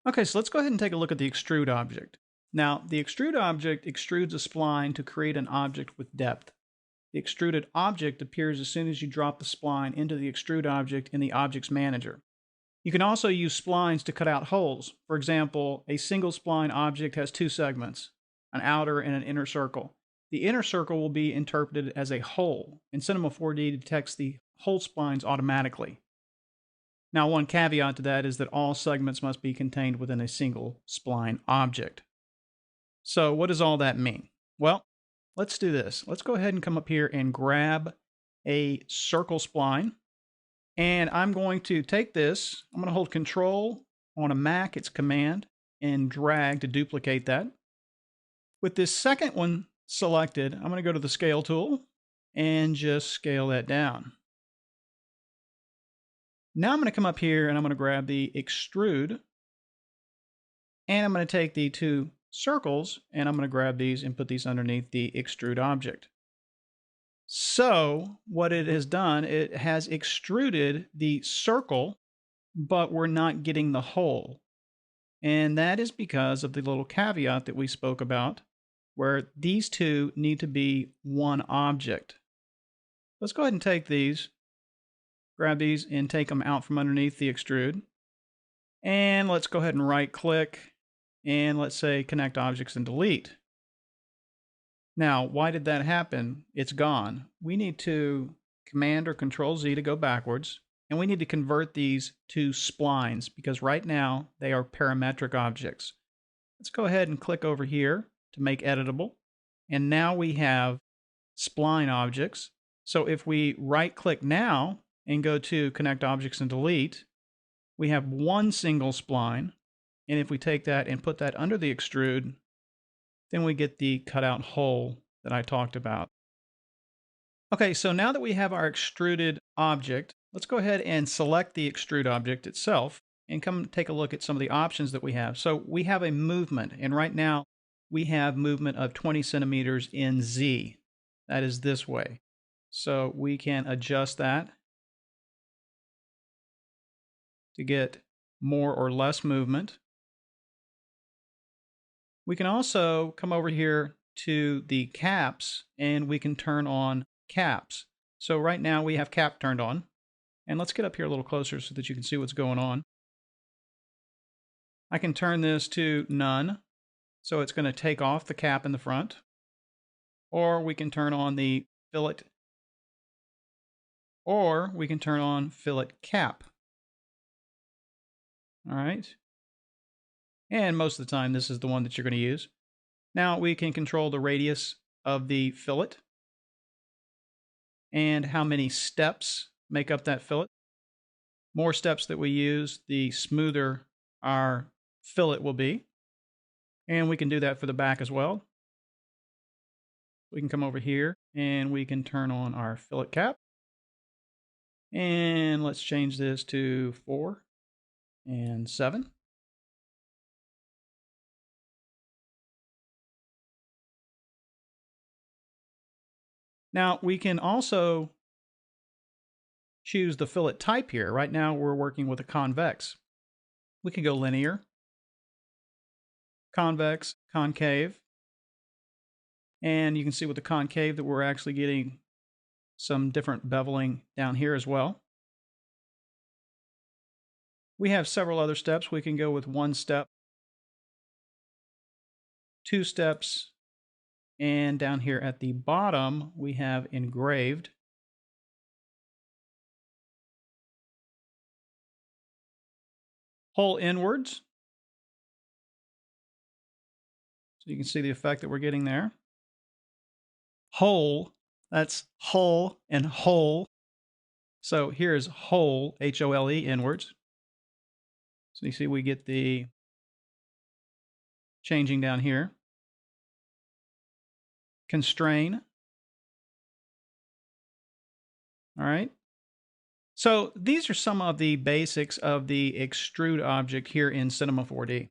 Okay, so let's go ahead and take a look at the extrude object. Now, the extrude object extrudes a spline to create an object with depth. The extruded object appears as soon as you drop the spline into the extrude object in the object's manager. You can also use splines to cut out holes. For example, a single spline object has two segments, an outer and an inner circle. The inner circle will be interpreted as a hole, and Cinema 4D detects the hole splines automatically. Now, one caveat to that is that all segments must be contained within a single spline object. So what does all that mean? Well, let's do this. Let's go ahead and come up here and grab a circle spline. And I'm going to take this. I'm going to hold Control on a Mac, it's Command, and drag to duplicate that. With this second one selected, I'm going to go to the Scale tool and just scale that down. Now I'm going to come up here and I'm going to grab the Extrude. And I'm going to take the two circles and I'm going to grab these and put these underneath the extrude object. So what it has done, it has extruded the circle, but we're not getting the hole. And that is because of the little caveat that we spoke about, where these two need to be one object. Let's go ahead and take these, grab these and take them out from underneath the extrude. And let's go ahead and right click and let's say connect objects and delete. Now, why did that happen? It's gone. We need to Command or Control Z to go backwards, and we need to convert these to splines because right now they are parametric objects. Let's go ahead and click over here to make editable. And now we have spline objects. So if we right click now and go to connect objects and delete, we have one single spline. And if we take that and put that under the extrude, then we get the cutout hole that I talked about. Okay, so now that we have our extruded object, let's go ahead and select the extrude object itself and come take a look at some of the options that we have. So we have a movement, and right now we have movement of 20 centimeters in Z. That is this way. So we can adjust that to get more or less movement. We can also come over here to the caps and we can turn on caps. So right now we have cap turned on. And let's get up here a little closer so that you can see what's going on. I can turn this to none. So it's going to take off the cap in the front. Or we can turn on the fillet. Or we can turn on fillet cap. All right. And most of the time, this is the one that you're going to use. Now we can control the radius of the fillet and how many steps make up that fillet. More steps that we use, the smoother our fillet will be. And we can do that for the back as well. We can come over here and we can turn on our fillet cap. And let's change this to 4 and 7. Now, we can also choose the fillet type here. Right now, we're working with a convex. We can go linear, convex, concave. And you can see with the concave that we're actually getting some different beveling down here as well. We have several other steps. We can go with 1 step, 2 steps, and down here at the bottom, we have engraved. Hole inwards. So you can see the effect that we're getting there. Hole, that's hull and hole. So here's hole, H-O-L-E, inwards. So you see we get the changing down here. Constrain. All right. So these are some of the basics of the extrude object here in Cinema 4D.